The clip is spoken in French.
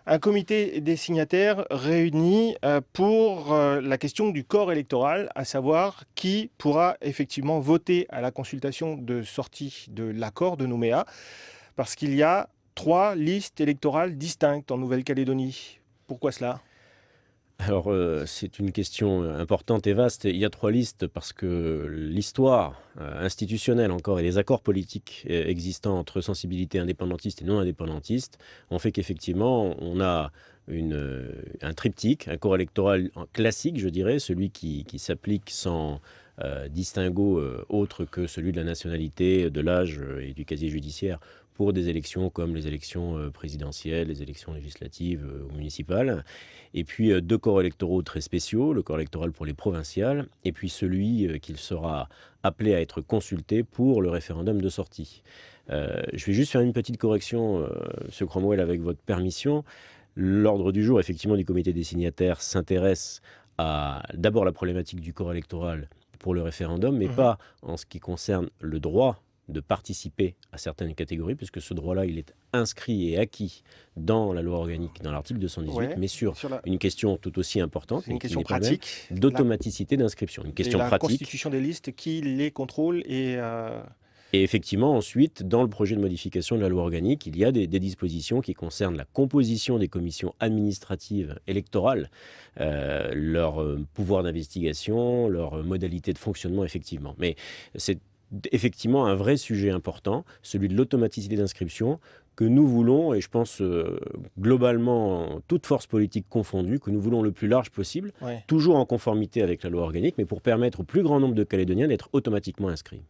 Un comité des signataires réuni pour la question du corps électoral, à savoir qui pourra effectivement voter à la consultation de sortie de l'accord de Nouméa, parce qu'il y a 3 listes électorales distinctes en Nouvelle-Calédonie. Pourquoi cela? Alors, c'est une question importante et vaste. Il y a 3 listes parce que l'histoire institutionnelle encore et les accords politiques existants entre sensibilités indépendantistes et non indépendantistes ont fait qu'effectivement, on a un triptyque, un corps électoral classique, je dirais, celui qui s'applique sans distinguo autre que celui de la nationalité, de l'âge et du casier judiciaire pour des élections comme les élections présidentielles, les élections législatives ou municipales. Et puis 2 corps électoraux très spéciaux, le corps électoral pour les provinciales, et puis celui qu'il sera appelé à être consulté pour le référendum de sortie. Je vais juste faire une petite correction, M. Cromwell, avec votre permission. L'ordre du jour, effectivement, du comité des signataires s'intéresse à d'abord la problématique du corps électoral pour le référendum, mais pas en ce qui concerne le droit de participer à certaines catégories, puisque ce droit-là, il est inscrit et acquis dans la loi organique, dans l'article 218, Ouais, mais sur sur la... une question tout aussi importante, C'est une mais qui question n'est pas la même, pratique. d'automaticité d'inscription. Une question La pratique. constitution des listes, qui les contrôle Et effectivement, ensuite, dans le projet de modification de la loi organique, il y a des dispositions qui concernent la composition des commissions administratives électorales, leur pouvoir d'investigation, leur modalité de fonctionnement, effectivement. Mais c'est effectivement un vrai sujet important, celui de l'automaticité d'inscription, que nous voulons, et je pense globalement, toute force politique confondue, que nous voulons le plus large possible, ouais. toujours en conformité avec la loi organique, mais pour permettre au plus grand nombre de Calédoniens d'être automatiquement inscrits.